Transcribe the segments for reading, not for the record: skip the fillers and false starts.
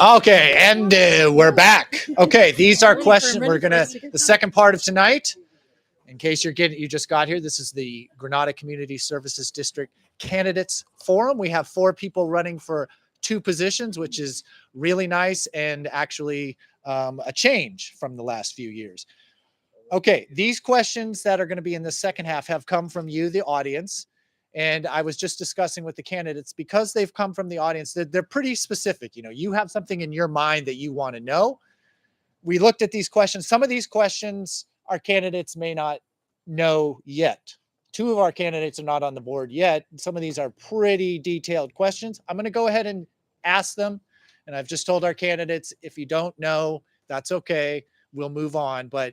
Okay, and we're back. Okay, these are questions. We're gonna the second part of tonight. In case you just got here, this is the Granada Community Services District Candidates Forum. We have 4 people running for 2 positions, which is really nice and actually a change from the last few years. Okay, these questions that are going to be in the second half have come from you, the audience. And I was just discussing with the candidates, because they've come from the audience, they're pretty specific. You know, you have something in your mind that you want to know. We looked at these questions. Some of these questions our candidates may not know yet. 2 of our candidates are not on the board yet. Some of these are pretty detailed questions. I'm going to go ahead and ask them. And I've just told our candidates, if you don't know, that's okay. We'll move on. But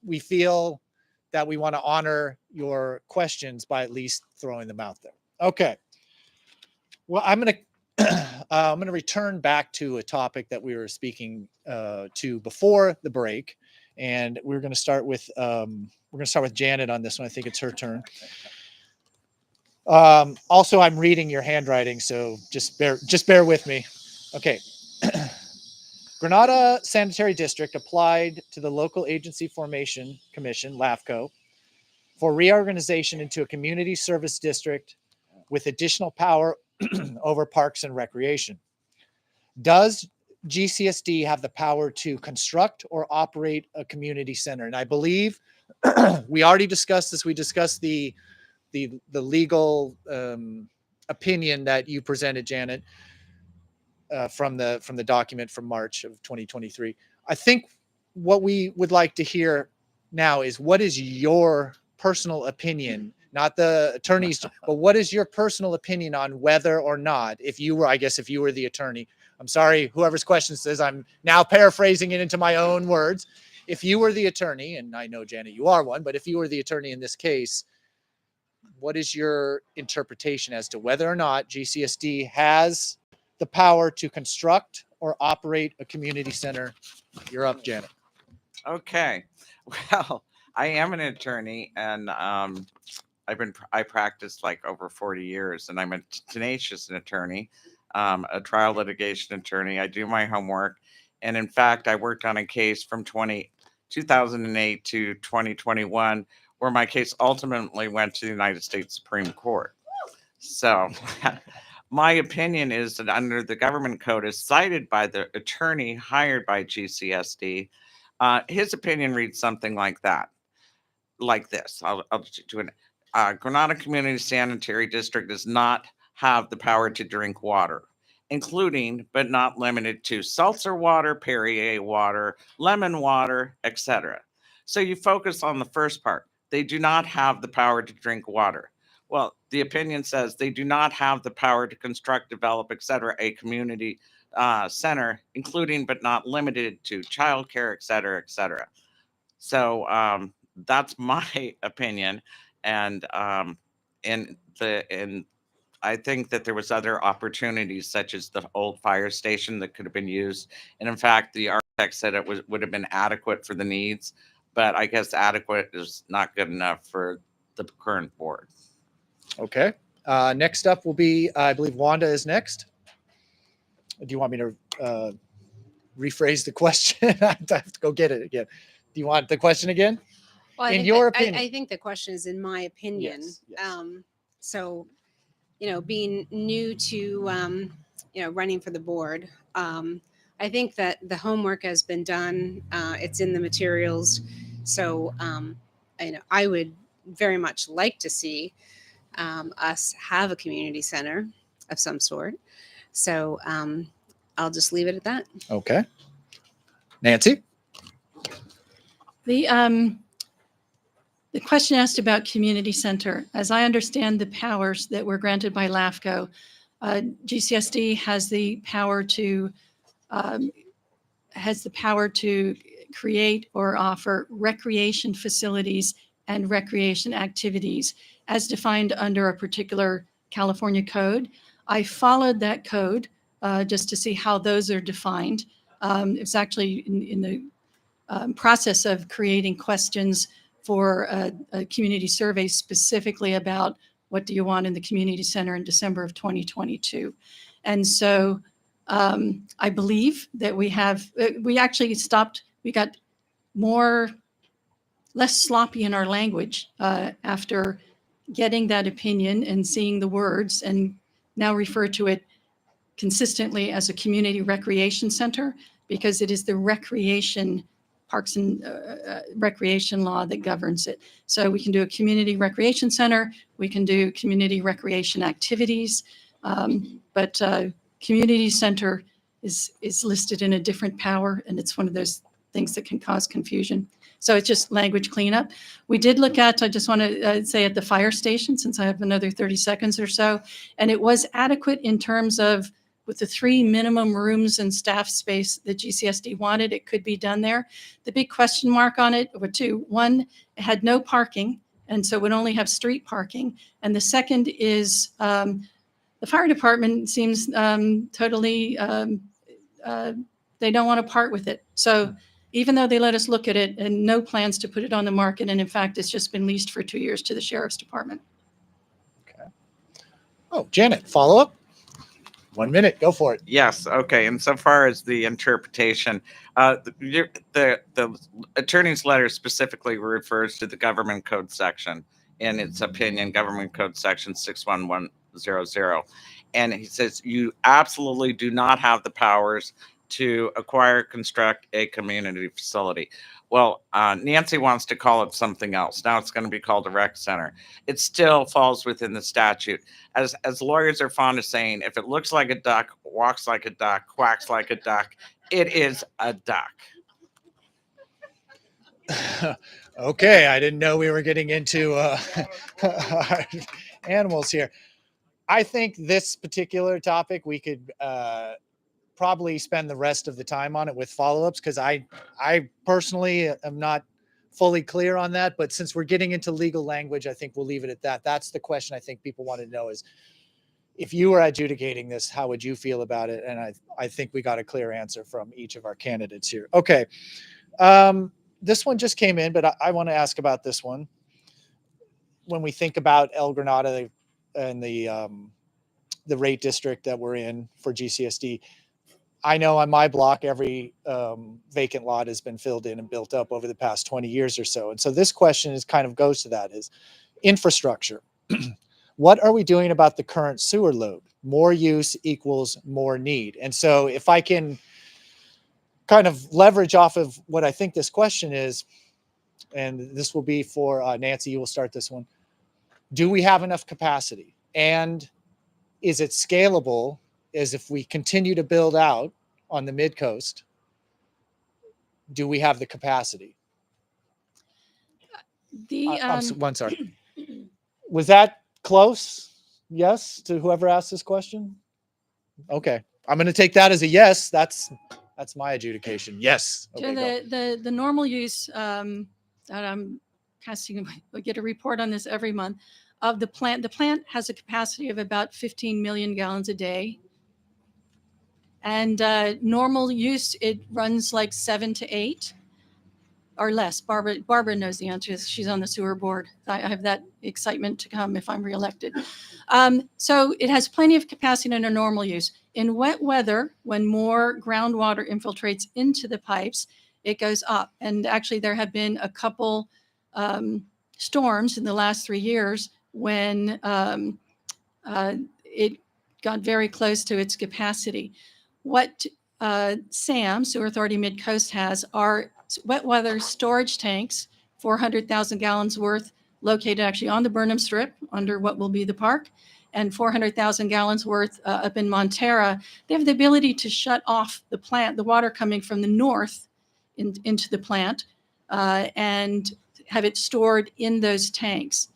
we feel that we want to honor your questions by at least throwing them out there. Okay. Well, I'm going to return back to a topic that we were speaking to before the break, and we're going to start with Janet on this one. I think it's her turn. Also, I'm reading your handwriting, so just bear with me. Okay. Granada Sanitary District applied to the Local Agency Formation Commission, LAFCO, for reorganization into a community service district with additional power over parks and recreation. Does GCSD have the power to construct or operate a community center? And I believe we already discussed this. We discussed the legal opinion that you presented, Janet, from the document from March of 2023. I think what we would like to hear now is, what is your personal opinion, not the attorney's, but what is your personal opinion on whether or not, if you were the attorney, I'm sorry, whoever's question says, I'm now paraphrasing it into my own words. If you were the attorney, and I know, Janet, you are one, but if you were the attorney in this case, what is your interpretation as to whether or not GCSD has the power to construct or operate a community center? You're up, Janet. Okay. Well, I am an attorney, and I practiced like over 40 years, and I'm a tenacious attorney, a trial litigation attorney. I do my homework, and in fact, I worked on a case from 2008 to 2021, where my case ultimately went to the United States Supreme Court. So my opinion is that under the government code as cited by the attorney hired by GCSD, his opinion reads something like this. I'll do it. Granada Community Sanitary District does not have the power to drink water, including but not limited to seltzer water, Perrier water, lemon water, etc. So you focus on the first part. They do not have the power to drink water. Well, the opinion says they do not have the power to construct, develop, etc., a community center, including but not limited to childcare, etc., etc. So that's my opinion, and I think that there was other opportunities, such as the old fire station, that could have been used. And in fact, the architect said it would have been adequate for the needs, but I guess adequate is not good enough for the current board. Okay. Next up will be, I believe Wanda is next. Do you want me to rephrase the question? I have to go get it again. Do you want the question again? Well, in your opinion? I think the question is in my opinion. Yes, yes. So, being new to, running for the board, I think that the homework has been done. It's in the materials. So, I would very much like to see us have a community center of some sort. So I'll just leave it at that. Okay. Nancy? The question asked about community center. As I understand the powers that were granted by LAFCO, GCSD has the power to create or offer recreation facilities and recreation activities as defined under a particular California code. I followed that code just to see how those are defined. It's actually in the process of creating questions for a community survey specifically about what do you want in the community center in December of 2022. And so I believe that we actually stopped, we got less sloppy in our language after getting that opinion and seeing the words, and now refer to it consistently as a community recreation center, because it is the recreation parks and recreation law that governs it. So we can do a community recreation center, we can do community recreation activities, but community center is listed in a different power, and it's one of those things that can cause confusion. So it's just language cleanup. We did look at, I just want to say, at the fire station, since I have another 30 seconds or so, and it was adequate in terms of with the 3 minimum rooms and staff space that GCSD wanted, it could be done there. The big question mark on it were 2. One, it had no parking, and so would only have street parking. And the second is the fire department seems totally, they don't want to part with it. So even though they let us look at it, and no plans to put it on the market, and in fact, it's just been leased for 2 years to the sheriff's department. Okay. Oh, Janet, follow up? 1 minute, go for it. Yes. Okay. And so far as the interpretation, the attorney's letter specifically refers to the government code section. In its opinion, government code section 61100. And he says you absolutely do not have the powers to acquire, construct a community facility. Well, Nancy wants to call it something else. Now it's going to be called a rec center. It still falls within the statute. As lawyers are fond of saying, if it looks like a duck, walks like a duck, quacks like a duck, it is a duck. Okay, I didn't know we were getting into animals here. I think this particular topic, we could probably spend the rest of the time on it with follow-ups, because I personally am not fully clear on that. But since we're getting into legal language, I think we'll leave it at that. That's the question I think people want to know is, if you were adjudicating this, how would you feel about it? And I think we got a clear answer from each of our candidates here. Okay. This one just came in, but I want to ask about this one. When we think about El Granada and the rate district that we're in for GCSD, I know on my block, every vacant lot has been filled in and built up over the past 20 years or so. And so this question is kind of goes to that is infrastructure. What are we doing about the current sewer load? More use equals more need. And so if I can kind of leverage off of what I think this question is, and this will be for Nancy, you will start this one. Do we have enough capacity? And is it scalable? As if we continue to build out on the mid-coast, do we have the capacity? One, sorry. Was that close? Yes, to whoever asked this question? Okay. I'm going to take that as a yes. That's my adjudication. Yes. Okay, the normal use that I'm casting, we get a report on this every month, of the plant. The plant has a capacity of about 15 million gallons a day. And normal use, it runs like 7 to 8 or less. Barbara knows the answer. She's on the sewer board. I have that excitement to come if I'm reelected. So it has plenty of capacity in a normal use. In wet weather, when more groundwater infiltrates into the pipes, it goes up. And actually, there have been a couple storms in the last 3 years when it got very close to its capacity. What SAM, Sewer Authority Mid-Coast, has are wet weather storage tanks, 400,000 gallons worth, located actually on the Burnham Strip under what will be the park, and 400,000 gallons worth up in Montera. They have the ability to shut off the plant, the water coming from the north into the plant, and have it stored in those tanks.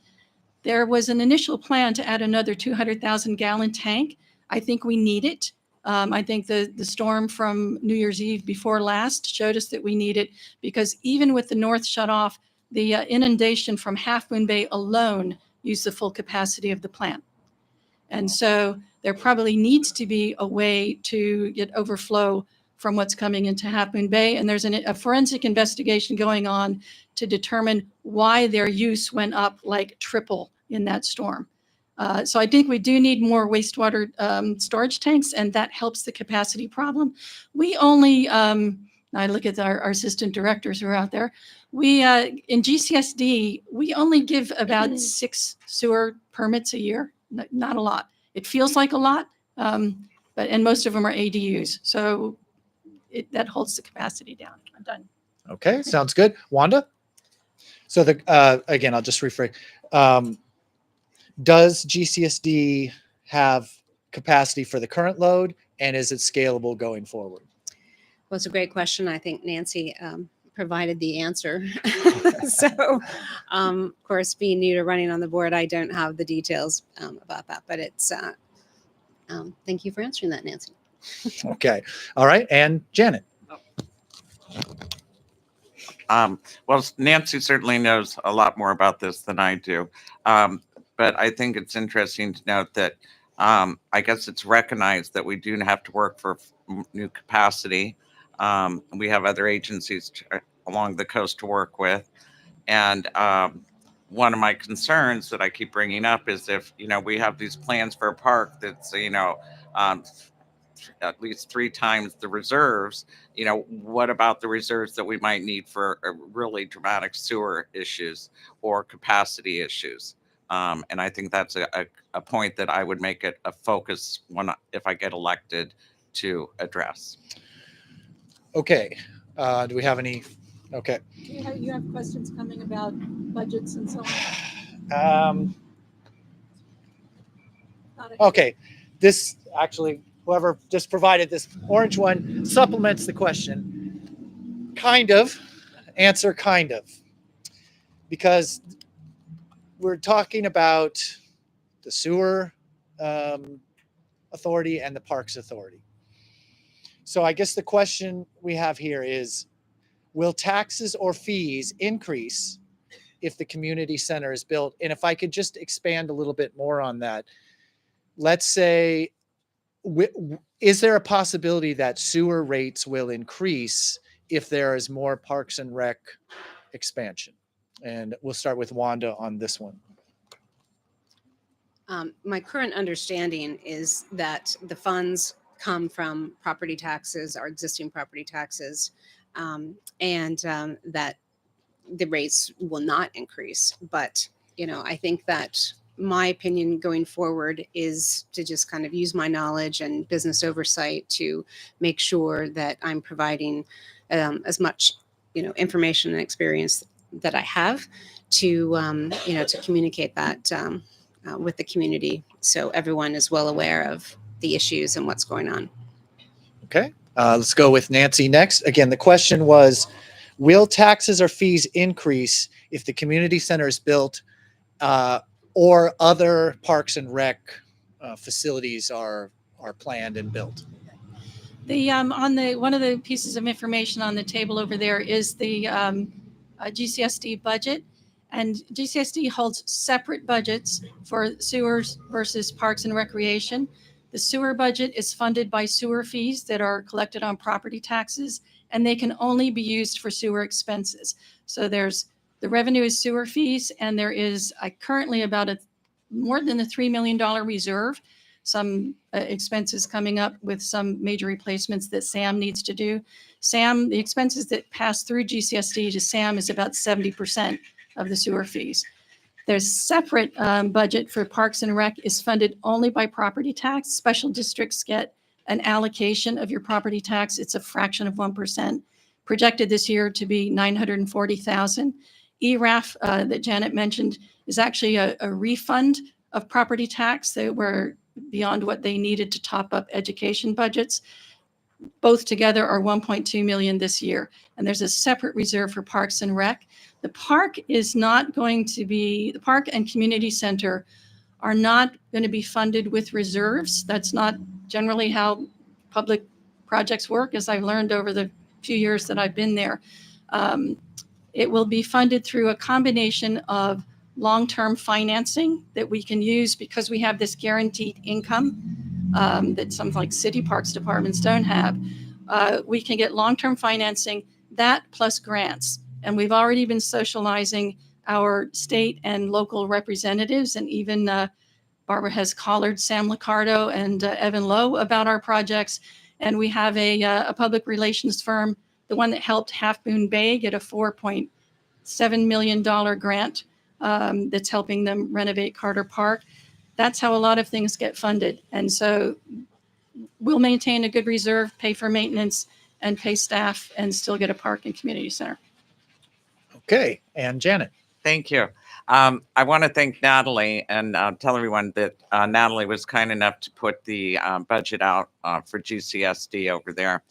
There was an initial plan to add another 200,000 gallon tank. I think we need it. I think the storm from New Year's Eve before last showed us that we need it, because even with the north shut off, the inundation from Half Moon Bay alone used the full capacity of the plant. And so there probably needs to be a way to get overflow from what's coming into Half Moon Bay. And there's a forensic investigation going on to determine why their use went up like triple in that storm. So I think we do need more wastewater storage tanks, and that helps the capacity problem. We only, I look at our assistant directors who are out there. We, in GCSD, we only give about 6 sewer permits a year, not a lot. It feels like a lot, and most of them are ADUs. So that holds the capacity down. I'm done. Okay, sounds good. Wanda? So again, I'll just rephrase. Does GCSD have capacity for the current load, and is it scalable going forward? Well, it's a great question. I think Nancy provided the answer. So, of course, being new to running on the board, I don't have the details about that, but it's, thank you for answering that, Nancy. Okay. All right. And Janet? Well, Nancy certainly knows a lot more about this than I do. But I think it's interesting to note that I guess it's recognized that we do have to work for new capacity. We have other agencies along the coast to work with. And one of my concerns that I keep bringing up is if, we have these plans for a park that's, at least 3 times the reserves, what about the reserves that we might need for really dramatic sewer issues or capacity issues? And I think that's a point that I would make it a focus if I get elected to address. Okay. Do we have any? Okay. Do you have questions coming about budgets and so on? Okay. This actually, whoever just provided this orange one supplements the question. Kind of. Answer kind of. Because we're talking about the sewer authority and the parks authority. So I guess the question we have here is, will taxes or fees increase if the community center is built? And if I could just expand a little bit more on that, let's say, is there a possibility that sewer rates will increase if there is more Parks and Rec expansion? And we'll start with Wanda on this one. My current understanding is that the funds come from property taxes, our existing property taxes, and that the rates will not increase. But, I think that my opinion going forward is to just kind of use my knowledge and business oversight to make sure that I'm providing as much, information and experience that I have to, to communicate that with the community, so everyone is well aware of the issues and what's going on. Okay, let's go with Nancy next. Again, the question was, will taxes or fees increase if the community center is built or other Parks and Rec facilities are planned and built? The one of the pieces of information on the table over there is the GCSD budget. And GCSD holds separate budgets for sewers versus parks and recreation. The sewer budget is funded by sewer fees that are collected on property taxes, and they can only be used for sewer expenses. So there's the revenue is sewer fees, and there is currently about more than a $3 million reserve. Some expenses coming up with some major replacements that SAM needs to do. SAM, the expenses that pass through GCSD to SAM is about 70% of the sewer fees. There's separate budget for Parks and Rec is funded only by property tax. Special districts get an allocation of your property tax. It's a fraction of 1%. Projected this year to be $940,000. ERAF that Janet mentioned is actually a refund of property tax that were beyond what they needed to top up education budgets. Both together are $1.2 million this year. And there's a separate reserve for Parks and Rec. The park is not going to be, the park and community center are not going to be funded with reserves. That's not generally how public projects work, as I've learned over the few years that I've been there. It will be funded through a combination of long-term financing that we can use because we have this guaranteed income that some like city parks departments don't have. We can get long-term financing, that plus grants. And we've already been socializing our state and local representatives and even Barbara has collared Sam Licardo and Evan Lowe about our projects. And we have a public relations firm, the one that helped Half Moon Bay get a $4.7 million grant that's helping them renovate Carter Park. That's how a lot of things get funded. And so we'll maintain a good reserve, pay for maintenance, and pay staff, and still get a park and community center. Okay, and Janet. Thank you. I want to thank Natalie and tell everyone that Natalie was kind enough to put the budget out for GCSD over there.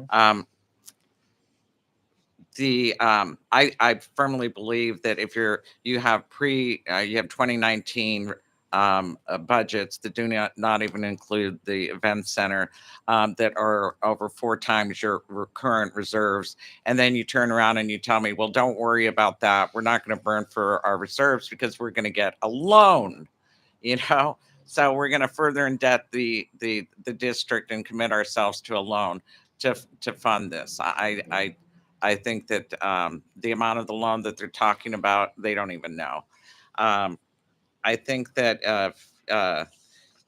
I firmly believe that if you have 2019 budgets that do not even include the event center that are over 4 times your current reserves, and then you turn around and you tell me, well, don't worry about that, we're not going to burn for our reserves because we're going to get a loan, so we're going to further indebt the district and commit ourselves to a loan to fund this. I think that the amount of the loan that they're talking about, they don't even know. I think that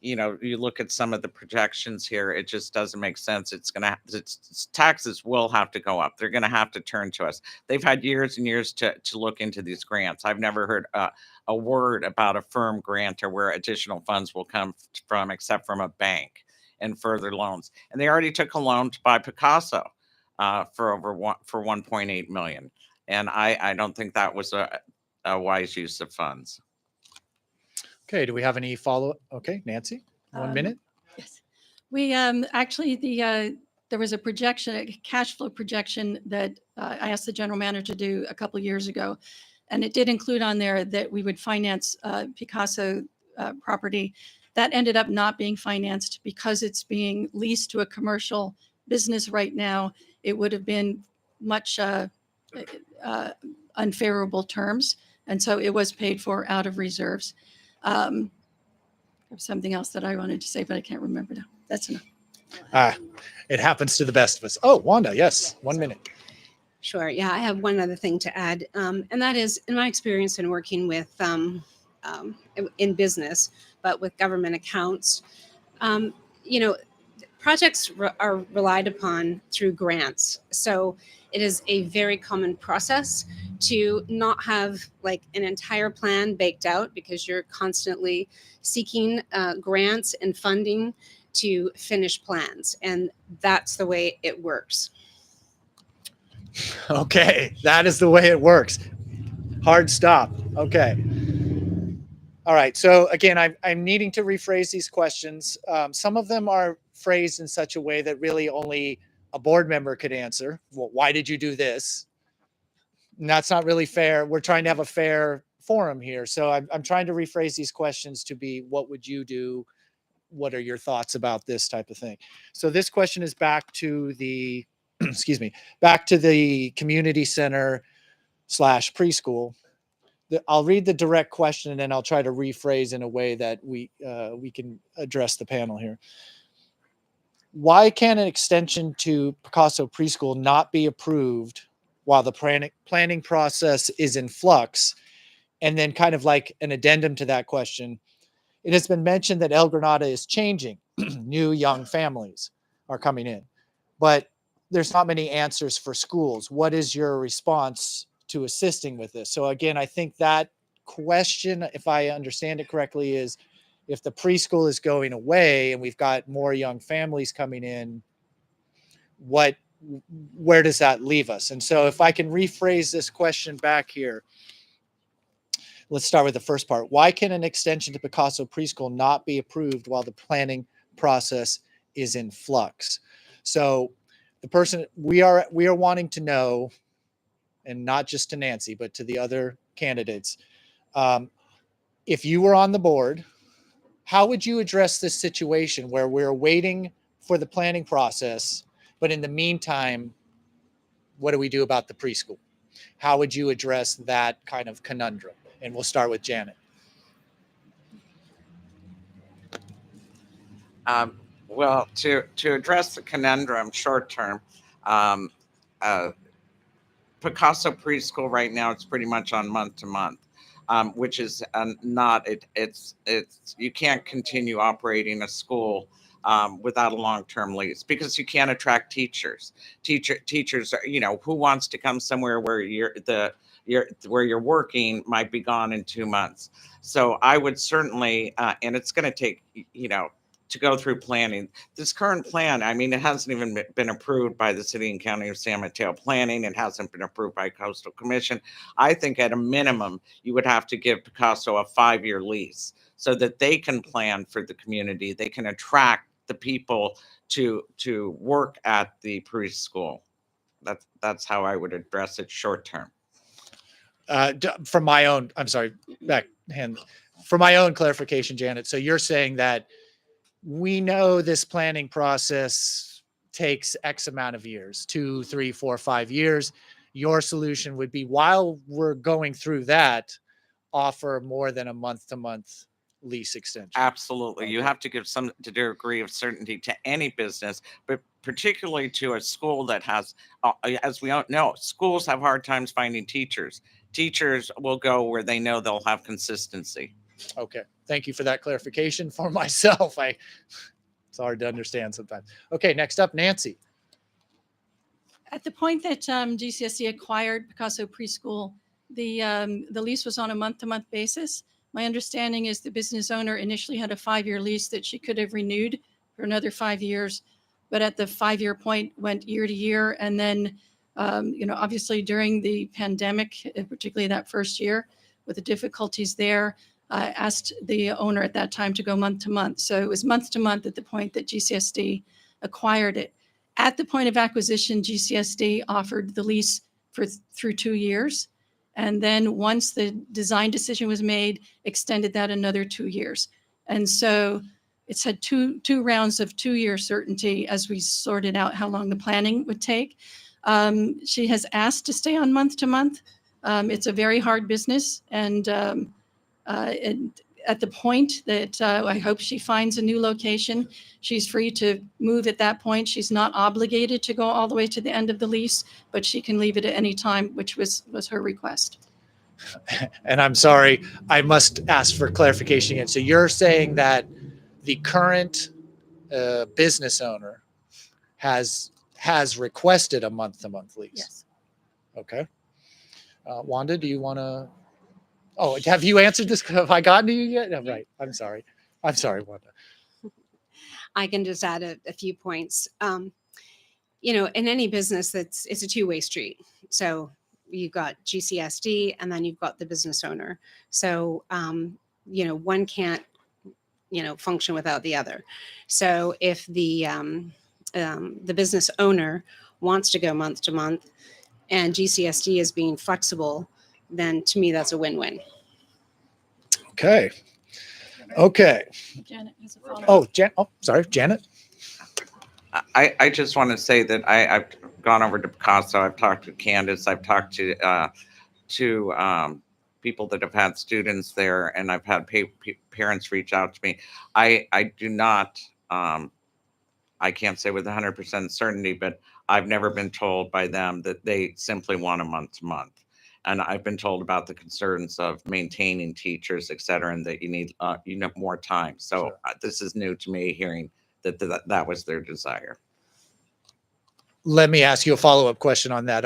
you look at some of the projections here, it just doesn't make sense. Taxes will have to go up. They're going to have to turn to us. They've had years and years to look into these grants. I've never heard a word about a firm grant or where additional funds will come from, except from a bank and further loans. And they already took a loan to buy Picasso for 1.8 million. And I don't think that was a wise use of funds. Okay, do we have any follow-up? Okay, Nancy, 1 minute. Yes. We actually, there was a projection, a cash flow projection that I asked the general manager to do a couple of years ago. And it did include on there that we would finance Picasso property. That ended up not being financed because it's being leased to a commercial business right now. It would have been much unfavorable terms. And so it was paid for out of reserves. There's something else that I wanted to say, but I can't remember now. That's enough. It happens to the best of us. Oh, Wanda, yes, 1 minute. Sure. Yeah, I have one other thing to add, and that is, in my experience in working with in business, but with government accounts, projects are relied upon through grants. So it is a very common process to not have like an entire plan baked out, because you're constantly seeking grants and funding to finish plans. And that's the way it works. Okay, that is the way it works. Hard stop. Okay. All right. So again, I'm needing to rephrase these questions. Some of them are phrased in such a way that really only a board member could answer. Well, why did you do this? And that's not really fair. We're trying to have a fair forum here. So I'm trying to rephrase these questions to be, what would you do? What are your thoughts about this type of thing? So this question is back to the, excuse me, back to the community center / preschool. I'll read the direct question and then I'll try to rephrase in a way that we can address the panel here. Why can an extension to Picasso Preschool not be approved while the planning process is in flux? And then kind of like an addendum to that question, it has been mentioned that El Granada is changing. New young families are coming in, but there's not many answers for schools. What is your response to assisting with this? So again, I think that question, if I understand it correctly, is if the preschool is going away and we've got more young families coming in, where does that leave us? And so if I can rephrase this question back here, let's start with the first part. Why can an extension to Picasso Preschool not be approved while the planning process is in flux? So the person we are wanting to know, and not just to Nancy, but to the other candidates, if you were on the board, how would you address this situation where we're waiting for the planning process, but in the meantime, what do we do about the preschool? How would you address that kind of conundrum? And we'll start with Janet. Well, to address the conundrum short term, Picasso Preschool right now, it's pretty much on month to month. which is not it. It's you can't continue operating a school without a long-term lease because you can't attract teachers. Teachers are, who wants to come somewhere where where you're working might be gone in 2 months. So I would certainly, and it's going to take, to go through planning. This current plan, I mean, it hasn't even been approved by the City and County of San Mateo Planning. It hasn't been approved by Coastal Commission. I think at a minimum, you would have to give Picasso a 5-year lease so that they can plan for the community. They can attract the people to work at the preschool. That's how I would address it short term. From my own, I'm sorry, for my own clarification, Janet. So you're saying that we know this planning process takes X amount of years, 2, 3, 4, 5 years. Your solution would be, while we're going through that, offer more than a month-to-month lease extension. Absolutely. You have to give some degree of certainty to any business, but particularly to a school that has, as we all know, schools have hard times finding teachers. Teachers will go where they know they'll have consistency. Okay. Thank you for that clarification. For myself, it's hard to understand sometimes. Okay. Next up, Nancy. At the point that GCSD acquired Picasso Preschool, the lease was on a month-to-month basis. My understanding is the business owner initially had a 5-year lease that she could have renewed for another 5 years, but at the 5-year point went year to year. And then, obviously during the pandemic, particularly that first year with the difficulties there, asked the owner at that time to go month to month. So it was month to month at the point that GCSD acquired it. At the point of acquisition, GCSD offered the lease through 2 years. And then once the design decision was made, extended that another 2 years. And so it's had two rounds of 2-year certainty as we sorted out how long the planning would take. She has asked to stay on month to month. It's a very hard business. And at the point that I hope she finds a new location, she's free to move at that point. She's not obligated to go all the way to the end of the lease, but she can leave it at any time, which was her request. And I'm sorry, I must ask for clarification again. So you're saying that the current business owner has requested a month-to-month lease? Yes. Okay. Wanda, do you want to? Oh, have you answered this? Have I gotten to you yet? No, right. I'm sorry, Wanda. I can just add a few points. In any business, it's a two-way street. So you've got GCSD and then you've got the business owner. So, one can't, function without the other. So if the business owner wants to go month to month and GCSD is being flexible, then to me, that's a win-win. Okay. Janet has a follow-up. Sorry, Janet. I just want to say that I've gone over to Picasso. I've talked to Candace. I've talked to people that have had students there, and I've had parents reach out to me. I do not. I can't say with 100% certainty, but I've never been told by them that they simply want a month to month. And I've been told about the concerns of maintaining teachers, et cetera, and that you need more time. So Sure. This is new to me, hearing that was their desire. Let me ask you a follow-up question on that.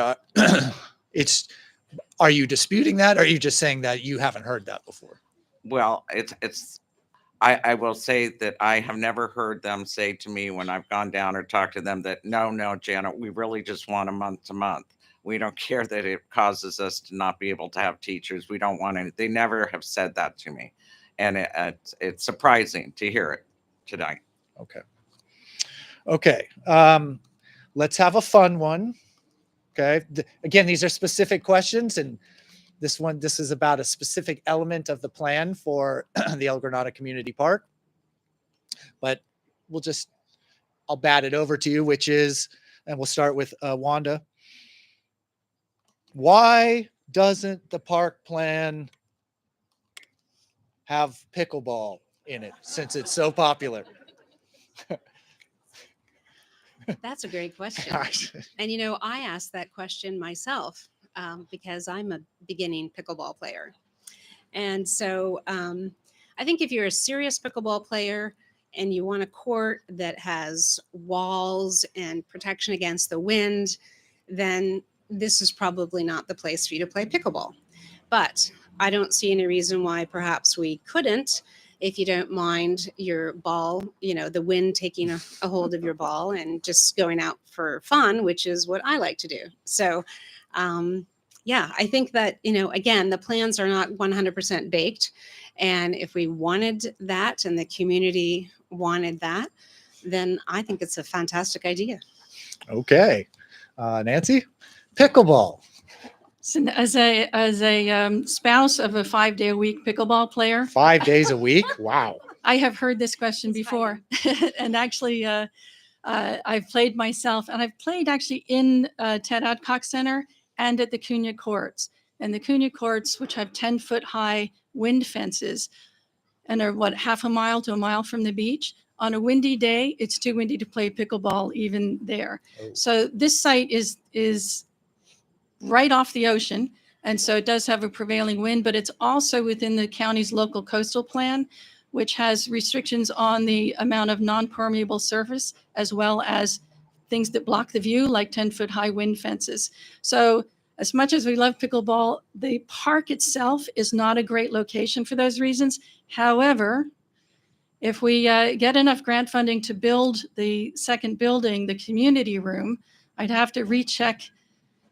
Are you disputing that? Or are you just saying that you haven't heard that before? Well, I will say that I have never heard them say to me when I've gone down or talked to them that, no, Janet, we really just want a month to month. We don't care that it causes us to not be able to have teachers. We don't want any. They never have said that to me. And it's surprising to hear it tonight. Okay. Let's have a fun one. Okay. Again, these are specific questions, and this is about a specific element of the plan for the El Granada Community Park. But I'll bat it over to you, and we'll start with Wanda. Why doesn't the park plan have pickleball in it since it's so popular? That's a great question. And, I asked that question myself because I'm a beginning pickleball player. And so I think if you're a serious pickleball player and you want a court that has walls and protection against the wind, then this is probably not the place for you to play pickleball. But I don't see any reason why perhaps we couldn't, if you don't mind your ball, the wind taking a hold of your ball and just going out for fun, which is what I like to do. So, yeah, I think that, again, the plans are not 100% baked. And if we wanted that and the community wanted that, then I think it's a fantastic idea. Okay. Nancy, pickleball. So as a spouse of a 5-day-a-week pickleball player, 5 days a week. Wow. I have heard this question It's before, and actually, I've played myself, and I've played actually in Ted Adcock Center and at the Cunha Courts. And the Cunha Courts, which have 10-foot high wind fences and are half a mile to a mile from the beach. On a windy day, it's too windy to play pickleball even there. Oh. So this site is right off the ocean. And so it does have a prevailing wind, but it's also within the county's local coastal plan, which has restrictions on the amount of non-permeable surface, as well as things that block the view, like 10-foot high wind fences. So as much as we love pickleball, the park itself is not a great location for those reasons. However, if we get enough grant funding to build the second building, the community room, I'd have to recheck,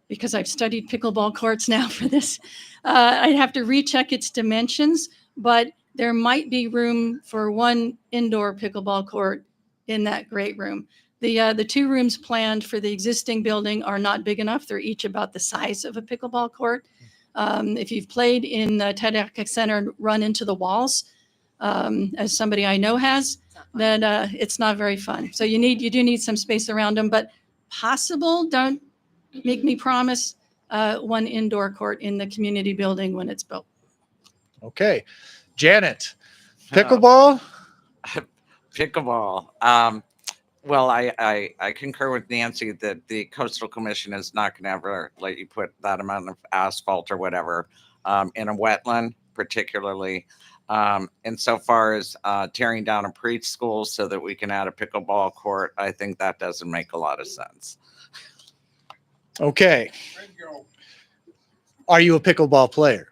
because I've studied pickleball courts now for this. I'd have to recheck its dimensions, but there might be room for one indoor pickleball court in that great room. The two rooms planned for the existing building are not big enough. They're each about the size of a pickleball court. If you've played in the Ted Adcock Center and run into the walls, as somebody I know has, then it's not very fun. So you do need some space around them, but possible. Don't make me promise one indoor court in the community building when it's built. Okay. Janet, pickleball. Pickleball. Well, I concur with Nancy that the Coastal Commission is not going to ever let you put that amount of asphalt or whatever in a wetland, particularly. Insofar as tearing down a preschool so that we can add a pickleball court, I think that doesn't make a lot of sense. Okay. Are you a pickleball player?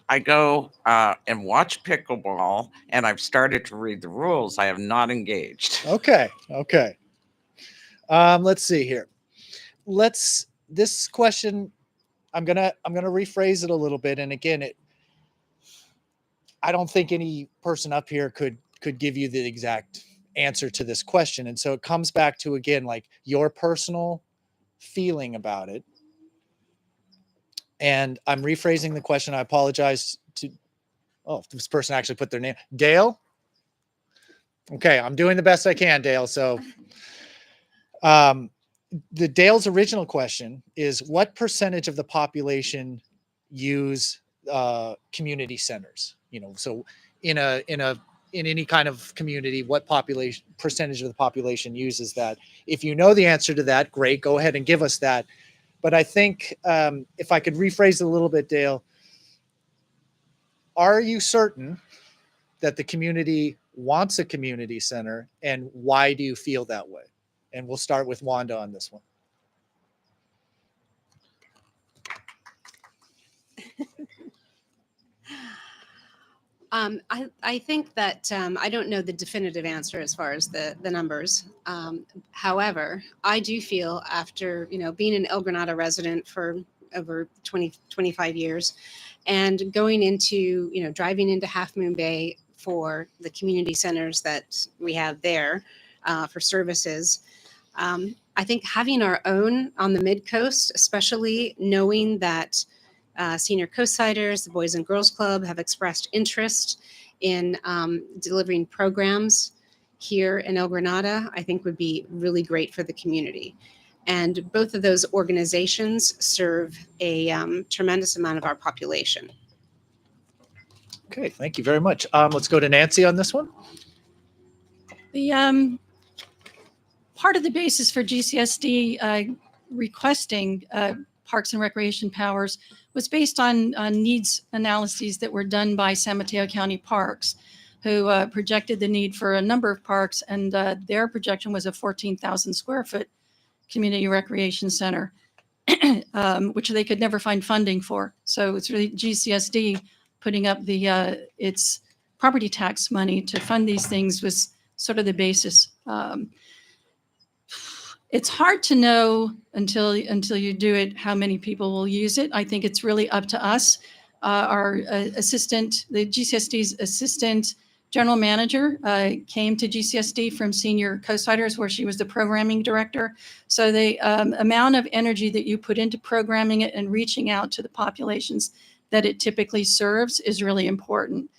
I go and watch pickleball, and I've started to read the rules. I have not engaged. Okay. Okay. Let's see here. This question, I'm gonna rephrase it a little bit. And again, I don't think any person up here could give you the exact answer to this question. And so it comes back to, again, like your personal feeling about it. And I'm rephrasing the question. I apologize to, this person actually put their name. Dale? Okay, I'm doing the best I can, Dale. So the Dale's original question is, what percentage of the population use community centers? So in any kind of community, what percentage of the population uses that? If you know the answer to that, great, go ahead and give us that. But I think if I could rephrase it a little bit, Dale, are you certain that the community wants a community center, and why do you feel that way? And we'll start with Wanda on this one. I think that I don't know the definitive answer as far as the numbers. However, I do feel, after being an El Granada resident for over 25 years, and going into driving into Half Moon Bay for the community centers that we have there for services. I think having our own on the Mid Coast, especially knowing that Senior Coastsiders, the Boys and Girls Club, have expressed interest in delivering programs here in El Granada, I think would be really great for the community. And both of those organizations serve a tremendous amount of our population. Okay, thank you very much. Let's go to Nancy on this one. The part of the basis for GCSD requesting Parks and Recreation powers was based on needs analyses that were done by San Mateo County Parks, who projected the need for a number of parks, and their projection was a 14,000 square foot community recreation center, which they could never find funding for. So it's really GCSD putting up its property tax money to fund these things was sort of the basis. It's hard to know until you do it how many people will use it. I think it's really up to us. Our assistant, the GCSD's assistant general manager, came to GCSD from Senior Coastsiders, where she was the programming director. So the amount of energy that you put into programming it and reaching out to the populations that it typically serves is really important.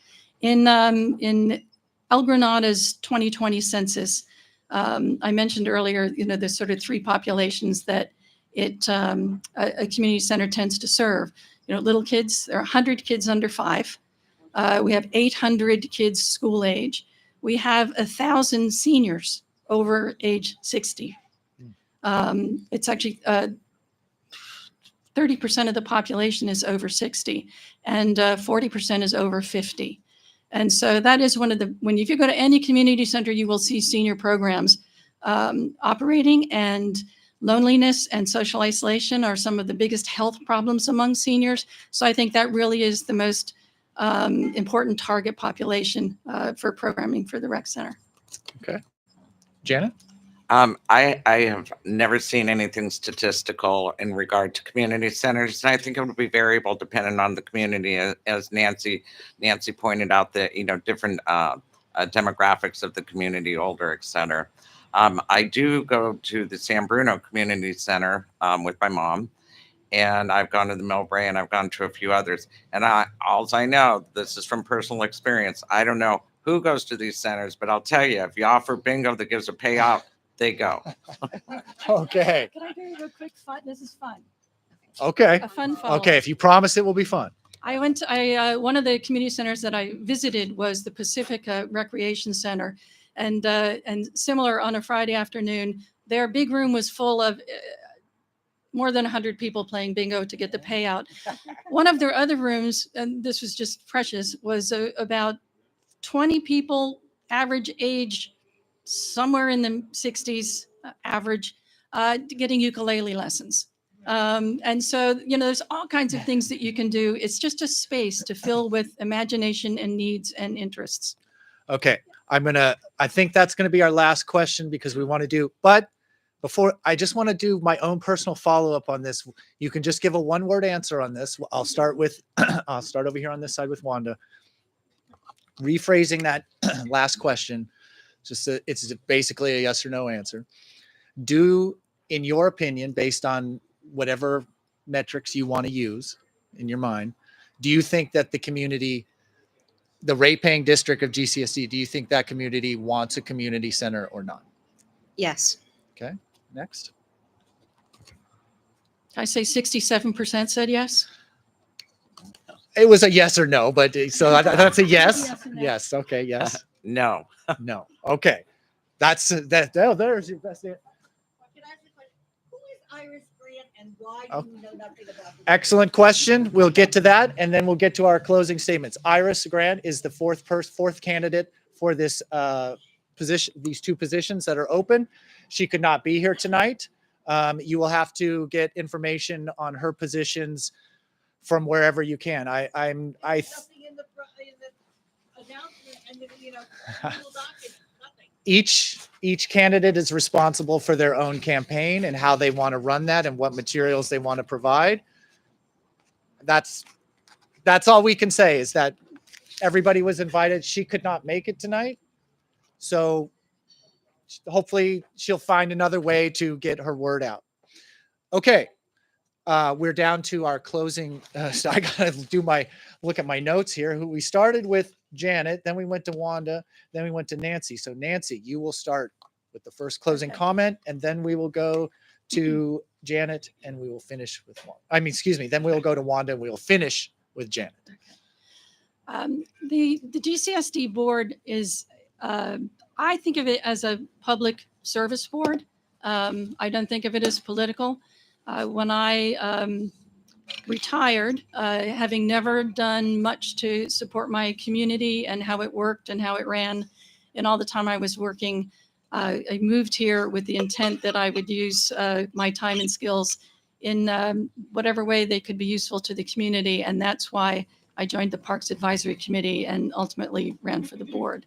In El Granada's 2020 census, I mentioned earlier, there's sort of three populations that a community center tends to serve. Little kids, there are 100 kids under 5. We have 800 kids school age. We have 1,000 seniors over age 60. It's actually 30% of the population is over 60, and 40% is over 50. And so that is if you go to any community center, you will see senior programs operating, and loneliness and social isolation are some of the biggest health problems among seniors. So I think that really is the most important target population for programming for the rec center. Okay. Janet? I have never seen anything statistical in regard to community centers, and I think it would be variable depending on the community, as Nancy pointed out, that different demographics of the community, older, et cetera. I do go to the San Bruno Community Center with my mom, and I've gone to the Millbrae, and I've gone to a few others. And all I know, this is from personal experience, I don't know who goes to these centers, but I'll tell you, if you offer bingo that gives a payout, they go. Okay. Can I do a quick fun? This is fun. Okay. A fun follow-up. Okay. If you promise it will be fun. I went to one of the community centers that I visited was the Pacifica Recreation Center, and similar on a Friday afternoon, their big room was full of more than 100 people playing bingo to get the payout. One of their other rooms, and this was just precious, was about 20 people, average age somewhere in the 60s, average, getting ukulele lessons. And so, there's all kinds of things that you can do. It's just a space to fill with imagination and needs and interests. Okay. I think that's going to be our last question, because we want to do, but before, I just want to do my own personal follow-up on this. You can just give a one-word answer on this. I'll start over here on this side with Wanda. Rephrasing that last question, it's basically a yes or no answer. In your opinion, based on whatever metrics you want to use in your mind, do you think that the rate-paying district of GCSD, do you think that community wants a community center or not? Yes. Okay, next. I say 67% said yes. It was a yes or no, but so that's a yes. Yes and no. Yes. Okay. Yes. No. No. Okay. That's that. Oh, there's your best answer. Can I ask a question? Who is Iris Grant, and why Oh. do you know nothing about this? Excellent question. We'll get to that, and then we'll get to our closing statements. Iris Grant is the fourth candidate for this position. These two positions that are open. She could not be here tonight. You will have to get information on her positions from wherever you can. Nothing in the announcement and the legal document. Nothing. Each candidate is responsible for their own campaign and how they want to run that and what materials they want to provide. That's all we can say, is that everybody was invited. She could not make it tonight, so hopefully she'll find another way to get her word out. Okay. We're down to our closing. So I gotta look at my notes here. Who we started with Janet, then we went to Wanda, then we went to Nancy. So Nancy, you will start with the first closing comment, and then we will go to Janet, and we will finish with then we will go to Wanda, and we will finish with Janet. The GCSD board is, I think of it as a public service board. I don't think of it as political. When I retired, having never done much to support my community and how it worked and how it ran, and all the time I was working, I moved here with the intent that I would use my time and skills in whatever way they could be useful to the community. And that's why I joined the Parks Advisory Committee and ultimately ran for the board.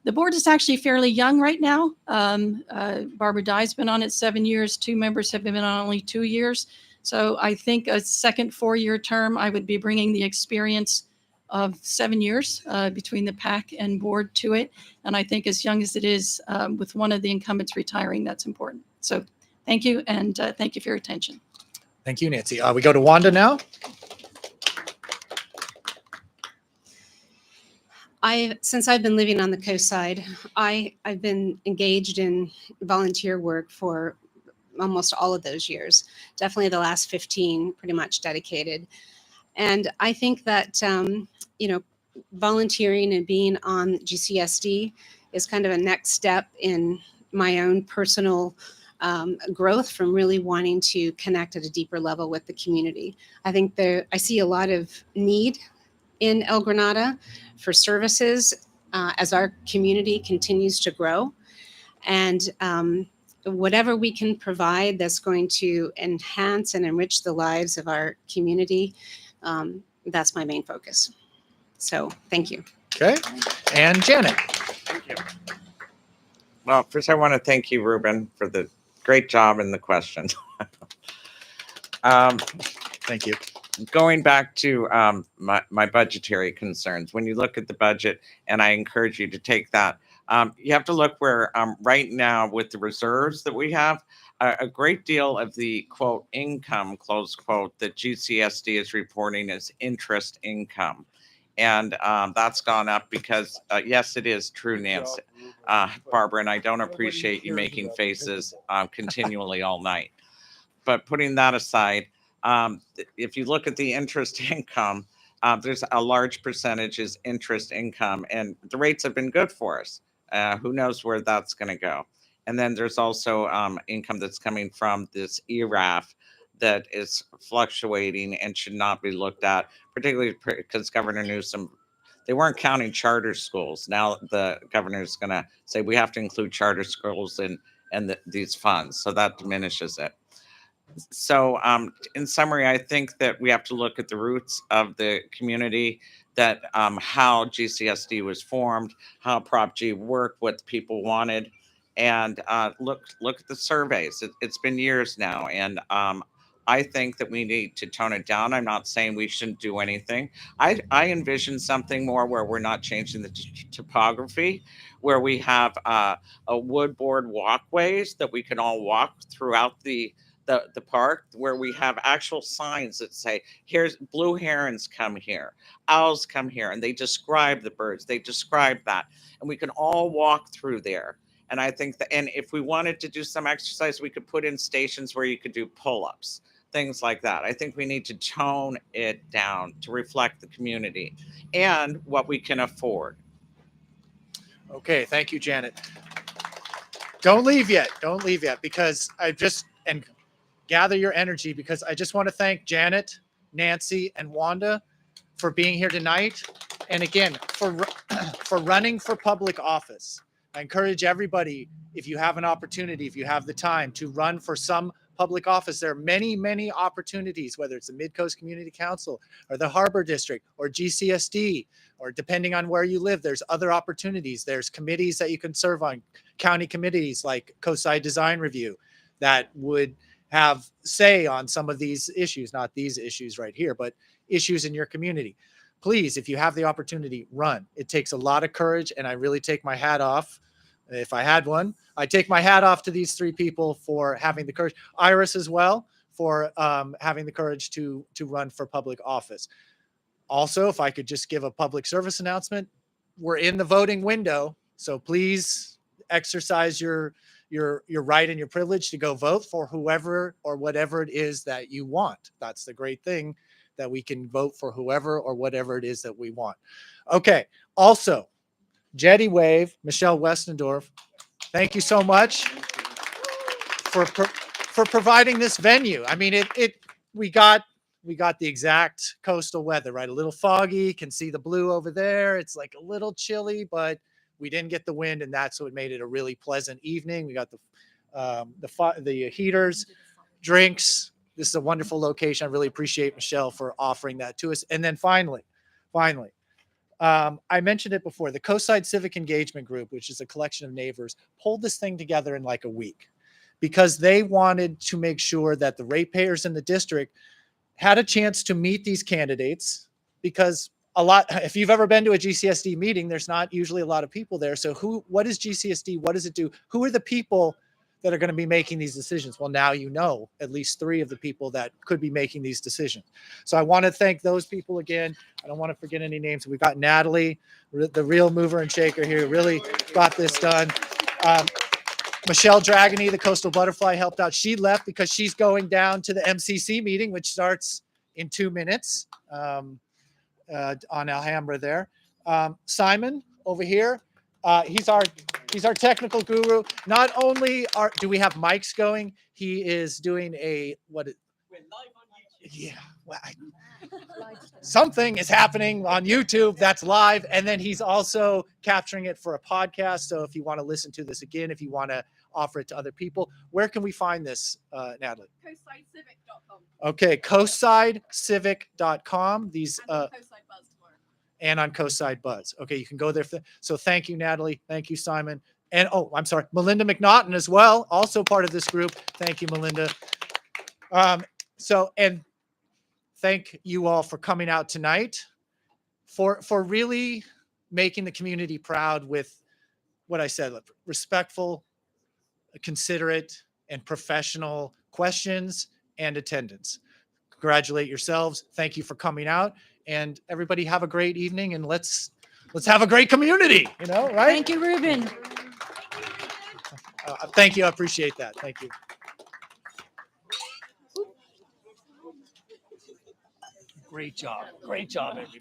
The board is actually fairly young right now. Barbara Dye's been on it 7 years. 2 members have been on only 2 years. So I think a second 4-year term, I would be bringing the experience of 7 years between the PAC and board to it. And I think as young as it is, with one of the incumbents retiring, that's important. So thank you, and thank you for your attention. Thank you, Nancy. We go to Wanda now. Since I've been living on the coast side, I've been engaged in volunteer work for almost all of those years. Definitely the last 15, pretty much dedicated. And I think that, volunteering and being on GCSD is kind of a next step in my own personal growth from really wanting to connect at a deeper level with the community. I think I see a lot of need in El Granada for services as our community continues to grow. And whatever we can provide that's going to enhance and enrich the lives of our community, that's my main focus. So thank you. Okay. And Janet. Thank you. Well, first I want to thank you, Ruben, for the great job in the question. Thank you. Going back to my budgetary concerns, when you look at the budget, and I encourage you to take that, you have to look where right now with the reserves that we have, a great deal of the quote income, close quote, that GCSD is reporting as interest income. And that's gone up because, yes, it is true, Nancy, Barbara, and I don't appreciate you making faces continually all night. But putting that aside, if you look at the interest income, there's a large percentage is interest income, and the rates have been good for us. Who knows where that's going to go? And then there's also income that's coming from this ERAF that is fluctuating and should not be looked at, particularly because Governor Newsom, they weren't counting charter schools. Now the governor is going to say we have to include charter schools in these funds, so that diminishes it. So in summary, I think that we have to look at the roots of the community, that how GCSD was formed, how Prop G worked, what people wanted, and look at the surveys. It's been years now, and I think that we need to tone it down. I'm not saying we shouldn't do anything. I envision something more where we're not changing the topography, where we have a wood board walkways that we can all walk throughout the park, where we have actual signs that say, here's blue herons come here, owls come here, and they describe the birds, they describe that, and we can all walk through there. And I think that, and if we wanted to do some exercise, we could put in stations where you could do pull-ups, things like that. I think we need to tone it down to reflect the community and what we can afford. Okay. Thank you, Janet. Don't leave yet. Don't leave yet, because and gather your energy, because I just want to thank Janet, Nancy, and Wanda for being here tonight. And again, for running for public office. I encourage everybody, if you have an opportunity, if you have the time, to run for some public office. There are many, many opportunities, whether it's the Mid-Coast Community Council or the Harbor District or GCSD, or depending on where you live, there's other opportunities. There's committees that you can serve on, county committees like Coastside Design Review, that would have say on some of these issues, not these issues right here, but issues in your community. Please, if you have the opportunity, run. It takes a lot of courage, and I really take my hat off. If I had one, I take my hat off to these 3 people for having the courage. Iris as well, for having the courage to run for public office. Also, if I could just give a public service announcement, we're in the voting window, so please exercise your right and your privilege to go vote for whoever or whatever it is that you want. That's the great thing, that we can vote for whoever or whatever it is that we want. Okay. Also, Jetty Wave, Michelle Westendorf, thank you so much for providing this venue. I mean, we got the exact coastal weather, right? A little foggy, can see the blue over there. It's like a little chilly, but we didn't get the wind, and that's what made it a really pleasant evening. We got the heaters, drinks. This is a wonderful location. I really appreciate Michelle for offering that to us. And then finally, I mentioned it before. The Coastside Civic Engagement Group, which is a collection of neighbors, pulled this thing together in like a week because they wanted to make sure that the ratepayers in the district had a chance to meet these candidates, because if you've ever been to a GCSD meeting, there's not usually a lot of people there. So what is GCSD? What does it do? Who are the people that are going to be making these decisions? Well, now you know at least 3 of the people that could be making these decisions. So I want to thank those people again. I don't want to forget any names. We've got Natalie, the real mover and shaker here, really got this done. Michelle Dragony, the Coastal Butterfly, helped out. She left because she's going down to the MCC meeting, which starts in 2 minutes on Alhambra there. Simon over here, he's our technical guru. Not only do we have mics going, he is doing we're live on YouTube. Yeah, well, something is happening on YouTube that's live, and then he's also capturing it for a podcast. So if you want to listen to this again, if you want to offer it to other people, where can we find this, Natalie? CoastSideCivic.com. Okay, coastsidecivic.com. These And Coastside Buzz tomorrow. and on Coastside Buzz. Okay, you can go there. So thank you, Natalie. Thank you, Simon. And I'm sorry, Melinda McNaughton as well, also part of this group. Thank you, Melinda. And thank you all for coming out tonight, for really making the community proud with what I said, respectful, considerate, and professional questions and attendance. Congratulate yourselves. Thank you for coming out, and everybody have a great evening, and let's have a great community, right? Thank you, Ruben. Thank you. I appreciate that. Thank you. Great job. Great job, everybody.